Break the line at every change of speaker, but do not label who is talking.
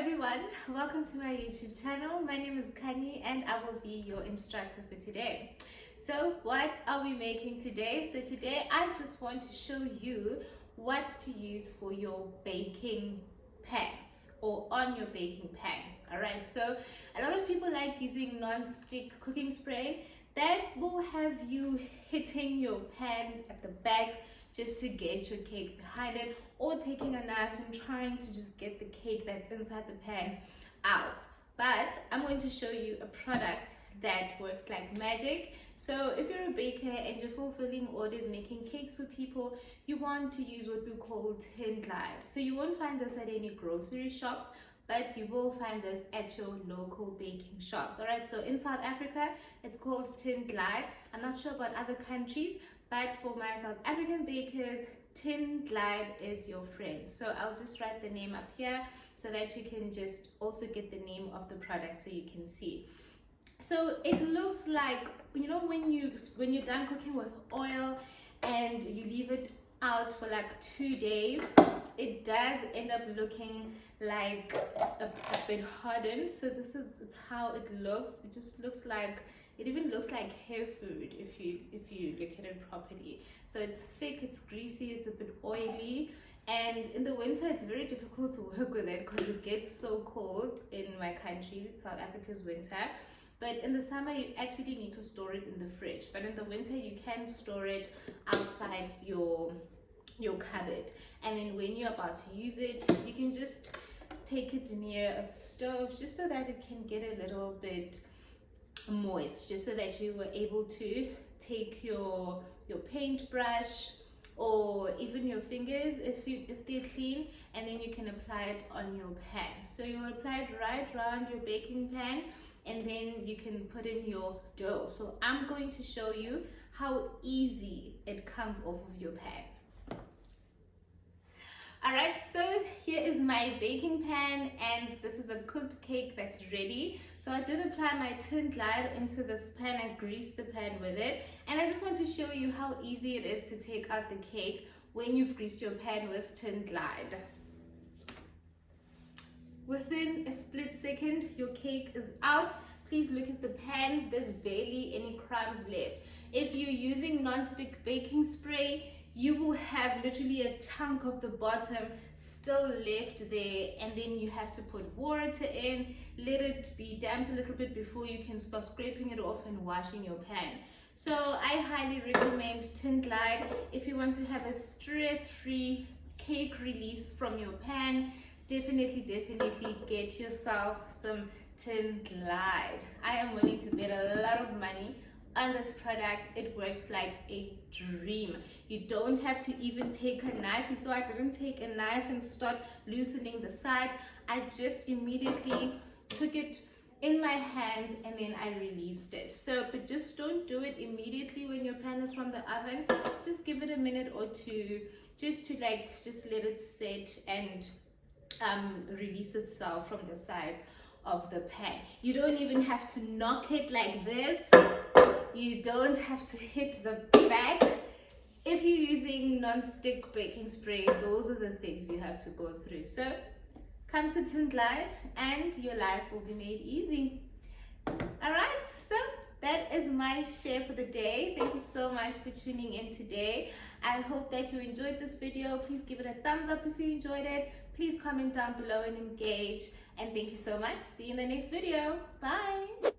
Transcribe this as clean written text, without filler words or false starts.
everyone, welcome to my YouTube channel. My name is Kani and I will be your instructor for today. So what are we making today? So today I just want to show you what to use for your baking pans or on your baking pans. Alright, so a lot of people like using non-stick cooking spray that will have you hitting your pan at the back just to get your cake behind it, or taking a knife and trying to just get the cake that's inside the pan out. But I'm going to show you a product that works like magic. So if you're a baker and you're fulfilling orders, making cakes for people, you want to use what we call Tinglyde. So you won't find this at any grocery shops, but you will find this at your local baking shops. All right, so in South Africa, it's called Tinglyde. I'm not sure about other countries, but for my South African bakers, Tinglyde is your friend. So I'll just write the name up here so that you can just also get the name of the product so you can see. So it looks like, you know, when you're done cooking with oil and you leave it out for like 2 days, it does end up looking like a bit hardened. So it's how it looks. It just looks like, it even looks like hair food if you look at it properly. So it's thick, it's greasy, it's a bit oily, and in the winter it's very difficult to work with it because it gets so cold in my country, South Africa's winter. But in the summer you actually need to store it in the fridge, but in the winter you can store it outside your cupboard, and then when you're about to use it, you can just take it near a stove just so that it can get a little bit moist, just so that you were able to take your paintbrush or even your fingers if they're clean, and then you can apply it on your pan. So you'll apply it right around your baking pan, and then you can put in your dough. So I'm going to show you how easy it comes off of your pan. Alright, so here is my baking pan, and this is a cooked cake that's ready. So I did apply my Tinglyde into this pan. I greased the pan with it, and I just want to show you how easy it is to take out the cake when you've greased your pan with Tinglyde. Within a split second, your cake is out. Please look at the pan. There's barely any crumbs left. If you're using non-stick baking spray, you will have literally a chunk of the bottom still left there, and then you have to put water in, let it be damp a little bit before you can start scraping it off and washing your pan. So I highly recommend Tinglyde if you want to have a stress-free cake release from your pan. Definitely get yourself some Tinglyde. I am willing to bet a lot of money on this product. It works like a dream. You don't have to even take a knife. You saw I didn't take a knife and start loosening the sides. I just immediately took it in my hand and then I released it. So, but just don't do it immediately when your pan is from the oven. Just give it a minute or two just to just let it sit and release itself from the sides of the pan. You don't even have to knock it like this. You don't have to hit the back. If you're using non-stick baking spray, those are the things you have to go through. So come to Tinglyde and your life will be made easy. Alright, so that is my share for the day. Thank you so much for tuning in today. I hope that you enjoyed this video. Please give it a thumbs up if you enjoyed it. Please comment down below and engage. And thank you so much. See you in the next video. Bye.